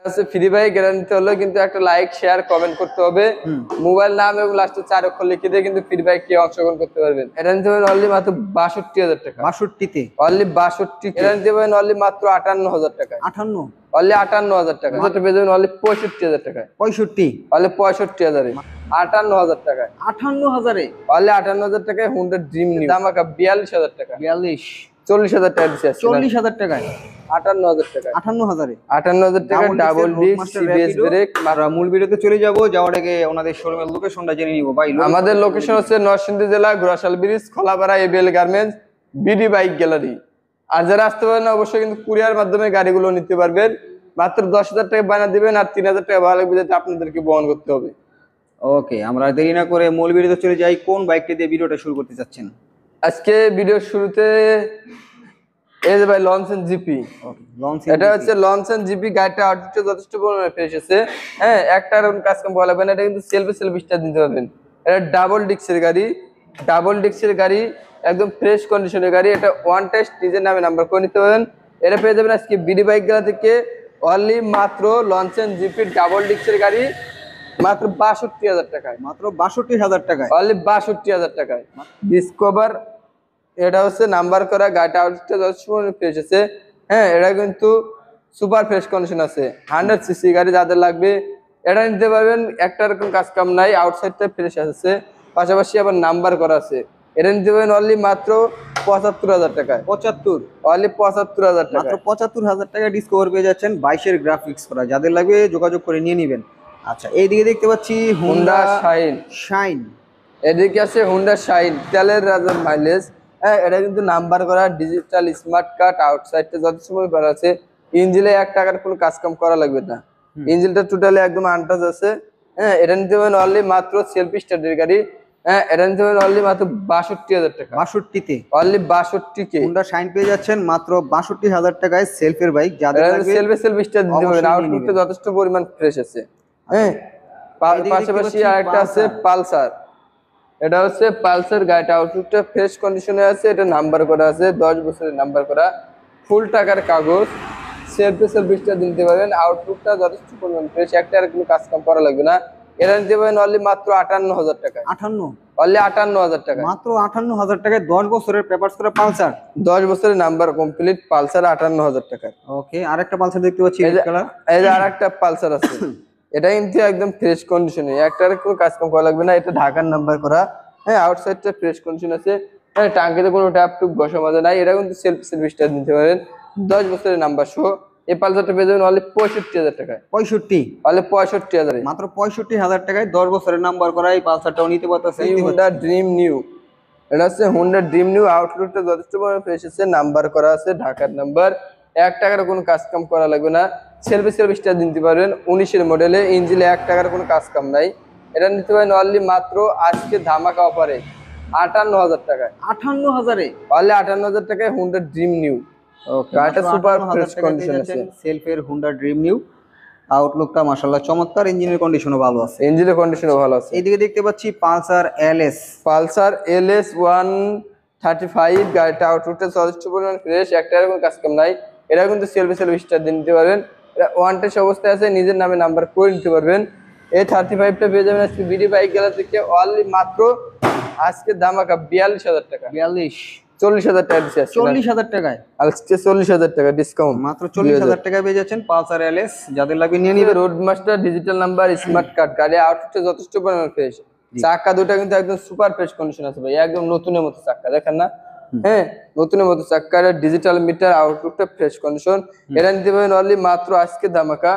আছে free bike guarantee হলো কিন্তু একটা লাইক শেয়ার কমেন্ট করতে হবে। মোবাইল নাম এবং লাস্টে 4 অক্ষর লিখে দিয়ে কিন্তু ফ্রি বাইক কে অংশগ্রহণ করতে পারবেন। গ্যারান্টি পাবেন অনলি মাত্র 62000 টাকা। 62 অনলি 62। গ্যারান্টি পাবেন অনলি মাত্র 58000 টাকা। 58 অনলি 58000 টাকা। যেটা পেয়ে যাবেন অনলি 65000 টাকা। 65 অনলি 65000 এ 58000 টাকা। 58,000 এ অনলি 58000 টাকায় হুন্ডা ড্রিম নিউ ধামাকা 42000 টাকা। 42 40000 টাকা দিছি আজকে। 40000 টাকায় 58000 টাকা। 58,000 এ 58000 টাকা ডাবল ডিস্ক সিবিএস ব্রেক। আমরা মূল ভিডিওতে চলে যাব, যাওয়ার আগে ওনাদের শোরুমের লোকেশনটা জেনে নিব ভাই। আমাদের লোকেশন হচ্ছে নরসিংদী জেলা Ghorashal bridge, Kholapara, ABL garments, BD bike gallery. আর যারা আসতে পারেন না অবশ্যই কিন্তু কুরিয়ার মাধ্যমে গাড়িগুলো নিতে পারবেন। মাত্র 10000 টাকা বানা দিবেন আর 3000 টাকা ভাড়া লাগবে, যেটা আপনাদেরকে বহন করতে হবে। ওকে, আমরা দেরি না করে মূল ভিডিওতে চলে যাই। কোন বাইকটি দিয়ে ভিডিওটা শুরু করতে যাচ্ছেন? আজকে ভিডিওর শুরুতে এই যে ভাই লঞ্চেন জিপি। এটা হচ্ছে লঞ্চেন জিপি। গাড়িটা আউটফিটে যথেষ্ট পরিমাণে ফ্রেশ আছে। হ্যাঁ, একটা এরকম কাজ কাম বলা না, এটা কিন্তু সেলফি স্টার্ট দিতে পারবেন। এটা ডাবল ডিস্কের গাড়ি, ডাবল ডিস্কের গাড়ি, একদম ফ্রেশ কন্ডিশনের গাড়ি। এটা ওয়ান টেস্ট নিজের নামে নাম্বার করে নিতে পারেন। এটা পেয়ে যাবেন আজকে বিডি বাইক গেলা থেকে অনলি মাত্র লঞ্চেন জিপি ডাবল ডিস্কের গাড়ি মাত্র 62000 টাকায়। মাত্র 62,000 টাকায় অনলি 62000 টাকায় ডিসকভার। এটা হচ্ছে নাম্বার করা গাড়িটা আউটফিটে যথেষ্ট পরিমাণে ফ্রেশ আছে। হ্যাঁ, এটা কিন্তু সুপার ফ্রেশ কন্ডিশন আছে। 100 সিসি গাড়ি যাদের লাগবে এটা নিতে পারবেন। একটা এরকম কাজ কাম নাই, আউটসাইডটা ফ্রেশ আছে, পাশাপাশি আবার নাম্বার করা আছে। এটা নিতে পারবেন অনলি মাত্র 75000 টাকায়। 75 অনলি 75000 টাকা। মাত্র 75,000 টাকা ডিসকভার পেয়ে যাচ্ছেন। 22 এর গ্রাফিক্স করা, যাদের লাগবে যোগাযোগ করে নিয়ে নেবেন। আচ্ছা, এইদিকে দেখতে পাচ্ছি হুন্ডা শাইন। এদিকে আছে হুন্ডা শাইন, তেলের রাজার মাইলেজ। হ্যাঁ, এটা কিন্তু নাম্বার করা ডিজিটাল স্মার্ট কার্ড, আউটসাইডটা যথেষ্ট সময় করা আছে। ইঞ্জিনে 1 টাকার কোনো কাজ কাম করা লাগবে না। ইঞ্জিনটা টোটালি একদম আনটাচ আছে। হ্যাঁ, এটা নিতে পারেন অনলি মাত্র সেলফি স্টার্টের গাড়ি। হ্যাঁ, এটা নিতে পারেন অনলি মাত্র 62000 টাকা। 62 তে অনলি 62 কে হুন্ডা শাইন পেয়ে যাচ্ছেন মাত্র 62,000 টাকায়। সেলফের বাইক, যাদের লাগবে সেলফি স্টার্ট দিতে পারবেন। আউটলুকটা যথেষ্ট পরিমাণ ফ্রেশ আছে। হ্যাঁ, পাশাপাশি আরেকটা আছে পালসার। এটা হচ্ছে পালসার গাড়িটা আউটলুকটা ফ্রেশ কন্ডিশনে আছে। এটা নাম্বার করা আছে, 10 বছরের নাম্বার করা, ফুল টাকার কাগজ, সেলফি স্টার্ট দিতে পারবেন। আউটলুকটা যথেষ্ট পরিমাণ ফ্রেশ, একটা আর কোনো কাজ কাম করা লাগবে না। এটা নিতে পারেন অনলি মাত্র 58000 টাকা। 58 অনলি 58000 টাকা। মাত্র 58,000 টাকায় 10 বছরের পেপারস করা পালসার। 10 বছরের নাম্বার কমপ্লিট পালসার 58000 টাকা। ওকে, আরেকটা পালসার দেখতে পাচ্ছি রেড কালার। এই যে আরেকটা পালসার আছে। এটা কিন্তু একদম ফ্রেশ কন্ডিশনে, একটার কোনো কাজ কাম করা লাগবে না। এটা ঢাকার নাম্বার করা। হ্যাঁ, আউটসাইডটা ফ্রেশ কন্ডিশন আছে। হ্যাঁ, টাঙ্কিতে কোনো ট্যাপ টুপ ঘষা মাজা নাই। এটা কিন্তু সেলফি স্টার্ট নিতে পারেন। 10 বছরের নাম্বার সহ এই পালসারটা পেয়ে যাবেন অনলি 65000 টাকায়। 65 অনলি 65000 এ মাত্র 65,000 টাকায় 10 বছরের নাম্বার করা এই পালসারটাও নিতে পারতেছেন। Honda dream new. এটা হচ্ছে হুন্ডা ড্রিম নিউ। আউটলুকটা যথেষ্ট পরিমাণে ফ্রেশ আছে, নাম্বার করা আছে, ঢাকার নাম্বার। 1 টাকার কোনো কাজ কাম করা লাগবে না। সেলফি স্টার্ট দিতে পারবেন। 19 এর মডেলে, ইঞ্জিনে 1 টাকার কোনো কাজ কাম নাই। এটা নিতে পারেন অনলি মাত্র আজকে ধামাকা অফারে 58000 টাকায়। 58,000 এ অনলি 58000 টাকায় হুন্ডা ড্রিম নিউ। ওকে, গাড়িটা সুপার ফ্রেশ কন্ডিশন আছে। সেলফের হুন্ডা ড্রিম নিউ। আউটলুকটা মাশাআল্লাহ চমৎকার, ইঞ্জিনের কন্ডিশনও ভালো আছে। ইঞ্জিনের কন্ডিশনও ভালো আছে। এইদিকে দেখতে পাচ্ছি পালসার এলএস। পালসার এলএস 135 গাড়িটা আউটলুকটা যথেষ্ট পরিমাণ ফ্রেশ, একটা এরকম কাজ কাম নাই। এটা কিন্তু সেলফি স্টার্ট দিয়ে নিতে পারবেন। এটা ওয়ান টেস্ট অবস্থায় আছে, নিজের নামে নাম্বার করে নিতে পারবেন। এই 35টা পেয়ে যাবেন আজকে বিডি বাইক গেলা থেকে অনলি মাত্র আজকে ধামাকা 42000 টাকা। 40000 টাকা দিচ্ছে 40,000 টাকায়। আজকে 40000 টাকা ডিসকাউন্ট। মাত্র 40,000 টাকায় পেয়ে যাচ্ছেন পালসার এলএস, যাদের লাগবে নিয়ে নিবে। Road master digital number smart card. গাড়ি আউটফিটে যথেষ্ট পরিমাণ ফ্রেশ। চাকা দুটো কিন্তু একদম সুপার ফ্রেশ কন্ডিশন আছে ভাই, একদম নতুনের মতো চাকা, দেখেন না? হ্যাঁ, নতুনের মতো চাকা, ডিজিটাল মিটার, আউটলুকটা ফ্রেশ কন্ডিশন। এটা নিতে পারেন অনলি মাত্র আজকে ধামাকা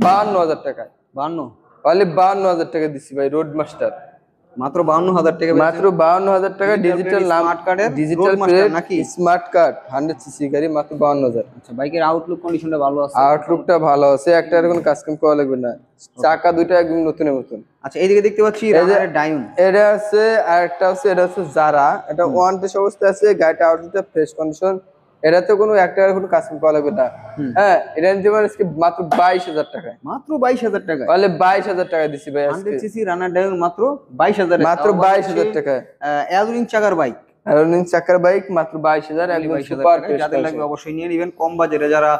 52000 টাকায়। 52 অনলি 52000 টাকা দিচ্ছি ভাই রোড মাস্টার। মাত্র 52,000 টাকা। মাত্র 52000 টাকা ডিজিটাল স্মার্ট কার্ডের ডিজিটাল মাস্টার নাকি স্মার্ট কার্ড 100 সিসি গাড়ি মাত্র 52000। আচ্ছা, বাইকের আউটলুক কন্ডিশনটা ভালো আছে। আউটলুকটা ভালো আছে, একটা এর কোনো কাজ কাম করা লাগবে না। চাকা দুটো একদম নতুনের মতন। আচ্ছা, এইদিকে দেখতে পাচ্ছি রানারের ডায়ন। এটা আছে আরেকটা আছে, এটা হচ্ছে জারা। এটা ওয়ান টেস্ট অবস্থায় আছে, গাড়িটা আউটলুকটা ফ্রেশ কন্ডিশন। এটাতে কোনো একটা কোনো কাজ কাম করা লাগবে না। হ্যাঁ, এটা নিতে পারেন আজকে মাত্র 22000 টাকায়। মাত্র 22,000 টাকা। তাহলে 22000 টাকা দিছি ভাই আজকে। 100 সিসি রানার ডায়ন মাত্র 22,000। মাত্র 22000 টাকায়। অ্যালুমিনিয়াম চাকার বাইক, অ্যালুমিনিয়াম চাকার বাইক মাত্র 22000। একদম সুপার ফ্রেশ। যাদের লাগবে অবশ্যই নিয়ে নেবেন। কম বাজেটে যারা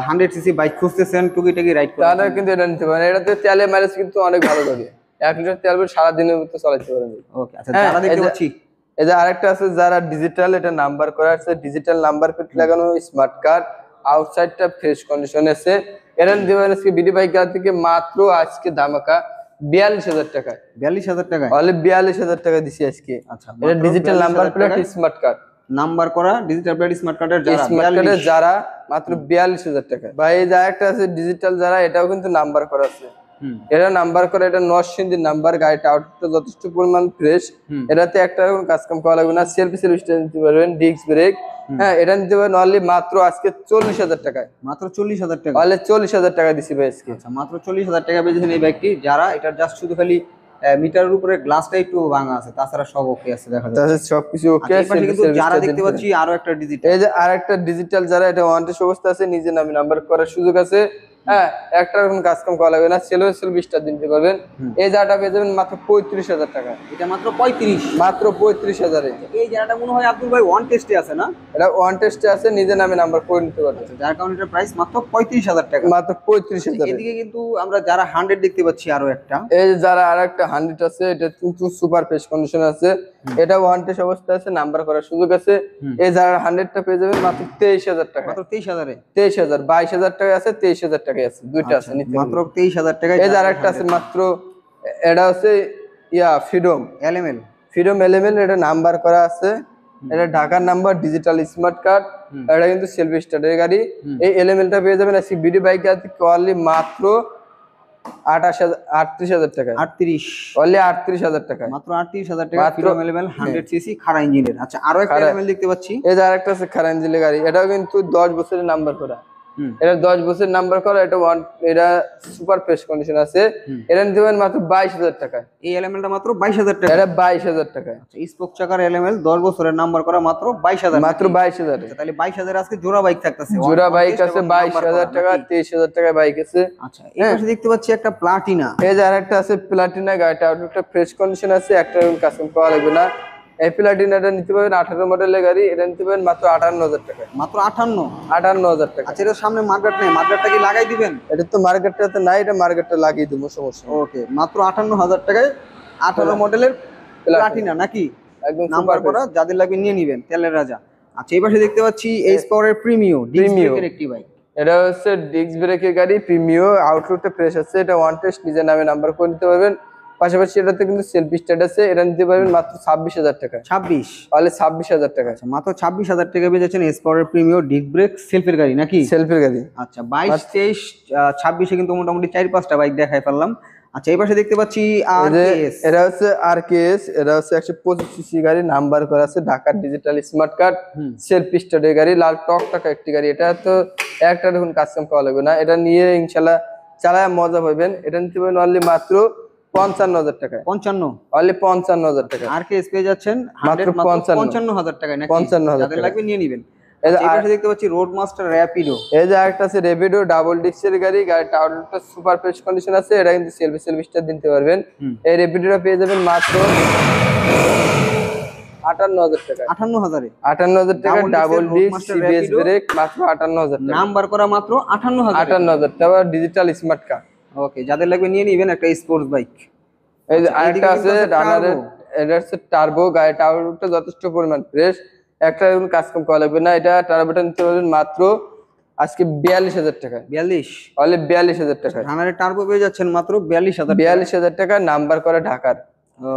100 সিসি বাইক খুঁজতেছেন, টুকিটাকি রাইড করেন, তারা কিন্তু এটা নিতে পারেন। এটাতে তেলের মাইলেজ কিন্তু অনেক ভালো যাবে, 1 লিটার তেল সারাদিনের মতো চালাতে পারবেন। ওকে আচ্ছা, যারা দেখতে পাচ্ছি এই যে আরেকটা আছে যারা ডিজিটাল, এটা নাম্বার করা আছে, ডিজিটাল নাম্বার প্লেট লাগানো, স্মার্ট কার্ড, আউটসাইডটা ফ্রেশ কন্ডিশন আছে। এরা নিতে পারেন আজকে বিডি বাইক থেকে মাত্র আজকে ধামাকা 42,000 টাকায়। 42,000 টাকায় অনলি 42,000 টাকা দিছি আজকে। আচ্ছা, এটা digital number plate smart card, number করা ডিজিটাল প্লেট স্মার্ট কার্ডের যারা মাত্র 42,000 টাকা। ভাই এই যে একটা আছে ডিজিটাল যারা, এটাও কিন্তু নাম্বার করা আছে। এটা নাম্বার করা, এটা নরসিংদীর নাম্বার। গাড়িটা আউটটা যথেষ্ট পরিমাণ ফ্রেশ। এটাতে একটা কোনো কাজ কাম করা লাগবে না, সেলফি স্টার্ট নিতে পারবেন, ডিস্ক ব্রেক। হ্যাঁ, এটা নিতে পারবেন অনলি মাত্র আজকে 40,000 টাকায়। মাত্র 40,000 টাকা, অনলি 40,000 টাকা দিছি ভাই আজকে। আচ্ছা, মাত্র 40,000 টাকা পেয়েছেন এই বাইকটি। যারা এটা জাস্ট শুধু খালি মিটারের উপরে গ্লাসটা একটু ভাঙা আছে, তাছাড়া সব ওকে আছে, দেখা যাচ্ছে তাহলে সবকিছু ওকে আছে। কিন্তু যারা দেখতে পাচ্ছি আরো একটা ডিজিটাল, এই যে আরেকটা ডিজিটাল যারা, এটা ওয়ান্টেড অবস্থা আছে, নিজের নামে নাম্বার করার সুযোগ আছে। হ্যাঁ, একটা কোনো কাজ কাম করা লাগবে না, সেলফি স্টার্ট দিতে পারবেন। এই জায়গাটা পেয়ে যাবেন মাত্র 35,000 টাকা। এটা মাত্র 35, মাত্র 35,000 এ। এই জায়গাটা মনে হয় আব্দুল ভাই ওয়ান টেস্টে আছে না? এটা ওয়ান টেস্টে আছে, নিজের নামে নাম্বার করে নিতে পারবেন। যার কারণে এটার প্রাইস মাত্র 35,000 টাকা। মাত্র 35,000। এদিকে কিন্তু আমরা যারা 100 দেখতে পাচ্ছি আরো একটা, এই যে যারা আরেকটা 100 আছে, এটা কিন্তু সুপার ফ্রেশ কন্ডিশন আছে। এটা ওয়ান টেস্ট অবস্থা আছে, নাম্বার করার সুযোগ আছে। এই যারা 100টা পেয়ে যাবেন মাত্র 23,000 টাকা। মাত্র 23,000 এ। 23,000, 22,000 টাকা আছে, 23,000 টাকা আছে, দুইটা আছে নিতে মাত্র 23,000 টাকায়। এই যে আরেকটা আছে মাত্র, এটা হচ্ছে ফ্রিডম এলএমএল, ফ্রিডম এলিমেন্ট। এটা নাম্বার করা আছে, এটা ঢাকার নাম্বার, ডিজিটাল স্মার্ট কার্ড। এটা কিন্তু সেলফি স্টার্টের গাড়ি। এই এলিমেন্টটা পেয়ে যাবেন আজকে বিডি বাইক অনলি মাত্র 38,000 টাকা। 38, অনলি 38,000 টাকা, মাত্র 38,000 টাকা। ফ্রিডম এলএমএল 100 সিসি খাড়া ইঞ্জিনের। আচ্ছা, আরো একটা এলএমএল দেখতে পাচ্ছি। এই যে আরেকটা আছে খাড়া ইঞ্জিনের গাড়ি, এটাও কিন্তু 10 বছরের নাম্বার করা। এটা 10 বছর নাম্বার করা, এটা সুপার ফ্রেশ কন্ডিশন আছে। এটা নিতে পারেন মাত্র 22,000 টাকা। এই এলএমএলটা মাত্র 22,000 টাকা। এটা 22,000 টাকা। আচ্ছা, স্পোক চাকার এলএমএল 10 বছরের নাম্বার করা, মাত্র 22,000। মাত্র 22,000। তাহলে 22,000 আজকে জোড়া বাইক থাকতেছে। জোড়া বাইক আছে 22,000 টাকা, 23,000 টাকায় বাইক আছে। আচ্ছা, এই পাশে দেখতে পাচ্ছি একটা প্লাটিনা। এই যে আরেকটা আছে প্লাটিনা, গাড়িটা একটা ফ্রেশ কন্ডিশন আছে, একটা কাস্টম করা লাগবে না। এই প্লাটিনাটা নিতে পারবেন 18 মডেলের গাড়ি। এটা নিতে পারবেন মাত্র 58,000 টাকা। মাত্র 58, 58,000 টাকা। আচ্ছা, এর সামনে মার্কেট নেই, মার্কেটটা কি লাগাই দিবেন? এটা তো মার্কেটটাতে নাই, এটা মার্কেটটা লাগিয়ে দেবো, সমস্যা নেই। ওকে, মাত্র 58,000 টাকায় 18 মডেলের প্লাটিনা নাকি? একদম নাম্বার সুপার করা, যাদের লাগবে নিয়ে নিবেন, তেলের রাজা। আচ্ছা, এই পাশে দেখতে পাচ্ছি এইচ পাওয়ারের প্রিমিও ডিস্কের একটি বাইক। এটা হচ্ছে ডিস্ক ব্রেকের গাড়ি, প্রিমিও। আউটলুকটা ফ্রেশ আছে, এটা ওয়ান টেস্ট নিজের নামে নাম্বার করে নিতে পারবেন। পাশাপাশি এটাতে কিন্তু সেলফি স্টার্ট আছে। এটা নিতে পারবেন মাত্র 26,000 টাকা। 26, তাহলে 26,000 টাকা। আচ্ছা, মাত্র 26,000 টাকা পেয়ে যাচ্ছেন এইচ পাওয়ারের প্রিমিও ডিস্ক ব্রেক সেলফের গাড়ি নাকি? সেলফের গাড়ি। আচ্ছা, 22, 23, 26-এ কিন্তু মোটামুটি 4-5টা বাইক দেখাই ফেললাম। আচ্ছা, এই পাশে দেখতে পাচ্ছি আরকেএস। এটা হচ্ছে আরকেএস, এটা হচ্ছে 125 সিসি গাড়ি, নাম্বার করা আছে, ঢাকার ডিজিটাল স্মার্ট কার্ড, সেলফ স্টার্টের গাড়ি, লাল টক টাকা একটি গাড়ি। এটা তো একটা দেখুন কাস্টম করা লাগবে না, এটা নিয়ে ইনশাল্লাহ চালায় মজা পাবেন। এটা নিতে পারবেন অনলি মাত্র 55,000 টাকা। 55, অনলি 55,000 টাকা। আরকেএস পেয়ে যাচ্ছেন মাত্র 55,000 টাকায় নাকি? 55,000 যাদের লাগবে নিয়ে নেবেন। এই যে এই পাশে দেখতে পাচ্ছি রোড মাস্টার র‍্যাপিডো। এই যে আরেকটা আছে রেপিডো ডাবল ডিস্কের গাড়ি। গাড়িটা আউটলুকটা সুপার ফ্রেশ কন্ডিশন আছে। এটা কিন্তু সেলফি স্টার্ট দিতে পারবেন। এই রেপিডোটা পেয়ে যাবেন মাত্র 58,000 টাকা। 58,000 এ 58,000 টাকা, ডাবল ডিস্ক, সিবিএস ব্রেক, মাত্র 58,000 টাকা। নাম্বার করা মাত্র 58,000। 58,000 টাকা, ডিজিটাল স্মার্ট কার্ড। ওকে, যাদের লাগবে নিয়ে নিবেন একটা স্পোর্টস বাইক। এই যে আরেকটা আছে রানারের, এটা হচ্ছে টার্বো। গাড়িটা আউটলুকটা যথেষ্ট পরিমাণ ফ্রেশ, একটা কাজ কম করা লাগবে না। এটা টার্বোটা নিতে পারবেন মাত্র আজকে 42,000 টাকা। 42, অনলি 42,000 টাকা। রানারের টার্বো পেয়ে যাচ্ছেন মাত্র 42,000। 42,000 টাকা, নাম্বার করা ঢাকার।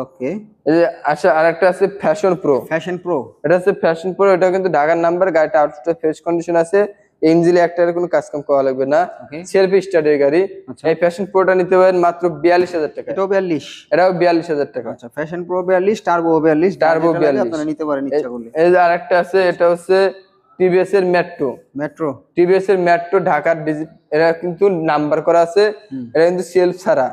ওকে, এই যে আচ্ছা আরেকটা আছে ফ্যাশন প্রো। ফ্যাশন প্রো, এটা হচ্ছে ফ্যাশন প্রো, এটা কিন্তু ঢাকার নাম্বার। গাড়িটা আউটলুকটা ফ্রেশ কন্ডিশন আছে, ইঞ্জিনে একটা কোনো কাজ কাম করা লাগবে না, সেলফি স্টার্টের গাড়ি। এই ফ্যাশন প্রোটা নিতে পারেন মাত্র 42,000 টাকা। এটাও 42, এটাও 42,000 টাকা। আচ্ছা, ফ্যাশন প্রো 42, টার্বো 42, টার্বো 42 আপনারা নিতে পারেন ইচ্ছা করলে। এই যে আরেকটা আছে, এটা হচ্ছে টিভিএস এর মেট্রো। মেট্রো, টিভিএস এর মেট্রো ঢাকার এটা কিন্তু নাম্বার করা আছে। এটা কিন্তু সেলফ ছাড়া।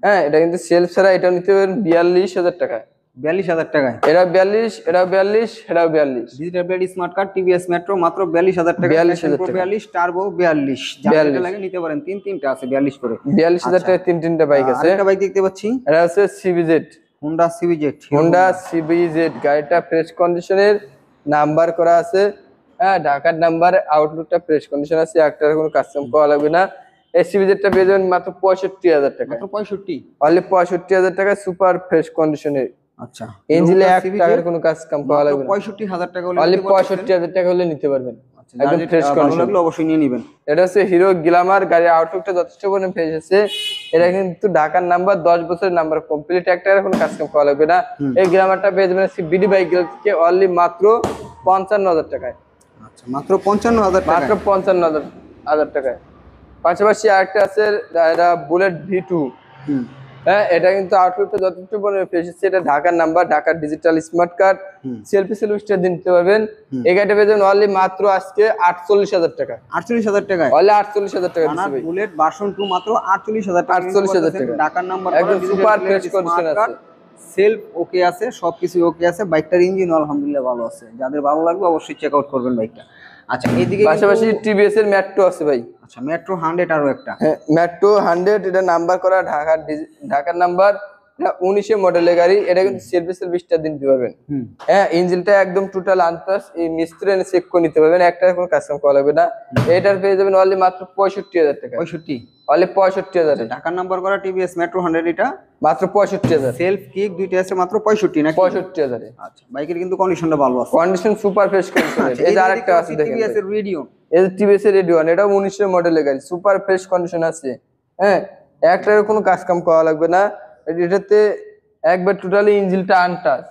হ্যাঁ, এটা কিন্তু সেলফ ছাড়া। এটা নিতে পারেন 42,000 টাকা। 42,000 টাকায়। এটা 42, এটা 42, এটাও 42। Digital plate smart card TVS metro মাত্র 42,000 টাকা। 42,000 টাকা। 42, টার্বো 42, যাদের লাগে নিতে পারেন। তিনটা আছে 42 করে। 42,000 টাকা তিনটা বাইক আছে। আরেকটা বাইক দেখতে পাচ্ছি, এটা হচ্ছে CBZ, Honda CBZ. Honda CBZ. গাড়িটা ফ্রেশ কন্ডিশনের, নাম্বার করা আছে। হ্যাঁ ঢাকার নাম্বার, আউটলুকটা ফ্রেশ কন্ডিশন আছে, একটার কোনো কাস্টম করা লাগবে না। এসিবিজেডটা পেয়ে যাবেন মাত্র 65,000 টাকা, মাত্র 65। অনলি 65,000 টাকা, সুপার ফ্রেশ কন্ডিশনের। আচ্ছা, ইঞ্জিনে 1 টাকার কোনো কাস্টম করা লাগবে না, 65,000 টাকা হলে অনলি নিতে পারবেন। 65,000 টাকা হলে নিতে পারবেন, আচ্ছা, একদম যাদের ফ্রেশ ভালো কন্ডিশন। লাগলো অবশ্যই নিয়ে নেবেন। এটা হচ্ছে হিরো গ্ল্যামার, গাড়ির আউটলুকটা যথেষ্ট পরিমাণে ফ্রেশ আছে। এটা কিন্তু ঢাকার নাম্বার, 10 বছরের নাম্বার কমপ্লিট, একটা কোনো কাস্টম করা লাগবে না। এই গ্ল্যামারটা পেয়ে যাবেন বিডি বাইক থেকে অনলি মাত্র 55,000 টাকায়। আচ্ছা, মাত্র 55,000 টাকা, মাত্র 55,000 টাকায়। পাশাপাশি আরেকটা আছে, এটা বুলেট V2। হ্যাঁ, এটা কিন্তু আউটলুকটা যথেষ্ট পরিমাণে ফ্রেশ আছে। এটা ঢাকার নাম্বার, ঢাকার digital smart card, selfie star দিতে পারবেন। এই গাড়িটা পেয়ে যাবেন অনলি মাত্র আজকে 48,000 টাকা। 48,000 টাকায় অনলি 48,000 টাকা দিচ্ছি ভাই। বুলেট ভার্সন 2 মাত্র 48,000 টাকা। 48,000 টাকা, ঢাকার নাম্বার, একদম সুপার ফ্রেশ কন্ডিশন আছে, সেলফ ওকে আছে, সবকিছু ওকে আছে। বাইকটার ইঞ্জিন আলহামদুলিল্লাহ ভালো আছে, যাদের ভালো লাগবে অবশ্যই চেক আউট করবেন বাইকটা। আচ্ছা, এইদিকে পাশাপাশি টিভিএস এর মেট্রো আছে ভাই। আচ্ছা, মেট্রো 100 আরো একটা। হ্যাঁ, মেট্রো 100, এটা নাম্বার করা ঢাকার নাম্বার, এটা 19 মডেলের গাড়ি। এটা কিন্তু সেলফি স্টার দিতে পারবেন। হ্যাঁ, ইঞ্জিনটা একদম টোটাল আনটাচ, এই মিস্ত্রি এনে চেক করে নিতে পারবেন, একটা কোনো কাস্টম করা লাগবে না। এটার পেয়ে যাবেন অনলি মাত্র 65,000 টাকা। 65, অনলি 65,000। ঢাকার নাম্বার করা টিভিএস মেট্রো 100, এটা মাত্র 65,000। সেলফ কিক দুইটা আছে, মাত্র 65 না? 65,000। আচ্ছা, বাইকের কিন্তু কন্ডিশনটা ভালো আছে, কন্ডিশন সুপার ফ্রেশ কন্ডিশন। এই যে আরেকটা আছে দেখেন, টিভিএস এর রেডিয়ন। এই যে টিভিএস এর রেডিয়ন, এটা 19 মডেলের গাড়ি, সুপার ফ্রেশ কন্ডিশন আছে। হ্যাঁ, একটার কোনো কাজ কাম করা লাগবে না। এটাতে একবার টোটালি ইঞ্জিনটা আনটাচ,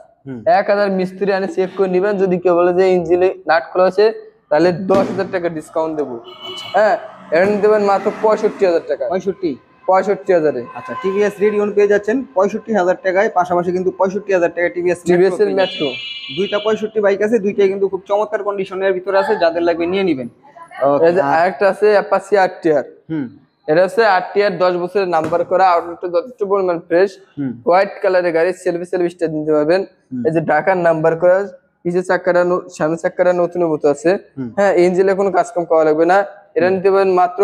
1000 মিস্ত্রি আনে চেক করে নিবেন। যদি কেউ বলে যে ইঞ্জিনে নাট খোলা আছে, তাহলে 10,000 টাকা ডিসকাউন্ট দেবো। হ্যাঁ, এটা নিতে পারেন মাত্র 65,000 টাকা। 65,000। আচ্ছা, টিভিএস রেডিয়ন পেয়ে যাচ্ছেন 65,000 টাকায়। পাশাপাশি কিন্তু 65,000 টাকা টিভিএস এর মেট্রো, দুইটা 65 বাইক আছে, দুইটাই কিন্তু খুব চমৎকার কন্ডিশনের ভিতরে আছে, যাদের লাগবে নিয়ে নেবেন। এই যে আরেকটা আছে অ্যাপাচি আরটিআর। এটা হচ্ছে আরটিআর, 10 বছরের নাম্বার করা, আউটলুকটা যথেষ্ট পরিমাণ ফ্রেশ, হোয়াইট কালারের গাড়ি, সেলফি স্টার দিতে পারবেন। এই যে ঢাকার নাম্বার করা, পিছের চাকাটা, সামনের চাকাটা নতুনের মতো আছে। হ্যাঁ, ইঞ্জিনে কোনো কাজকাম করা লাগবে না। এটা নিতে পারেন মাত্র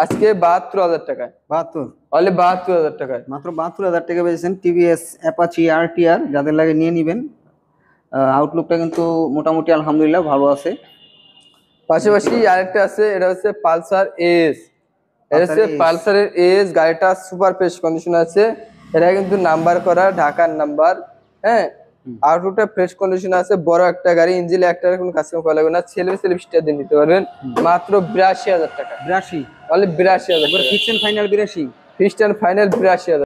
আজকে 72,000 টাকায়। 72, অনলি 72,000 টাকায়, মাত্র 72,000 টাকা পেয়েছেন টিভিএস অ্যাপাচি আরটিআর, যাদের লাগে নিয়ে নেবেন। আউটলুকটা কিন্তু মোটামুটি আলহামদুলিল্লাহ ভালো আছে। পাশাপাশি আরেকটা আছে, এটা হচ্ছে পালসার এস। এটা হচ্ছে পালসারের এস, গাড়িটা সুপার ফ্রেশ কন্ডিশন আছে। এটা কিন্তু নাম্বার করা, ঢাকার নাম্বার। হ্যাঁ, আউটলুকটা ফ্রেশ কন্ডিশন আছে, বড় একটা গাড়ি, ইঞ্জিনে একটা কোনো কাজ করা লাগবে না, সেলফি স্টার দিয়ে নিতে পারবেন মাত্র 82,000 টাকা। 82, only 82,000। Fix and final 82, fixed and final 82,000।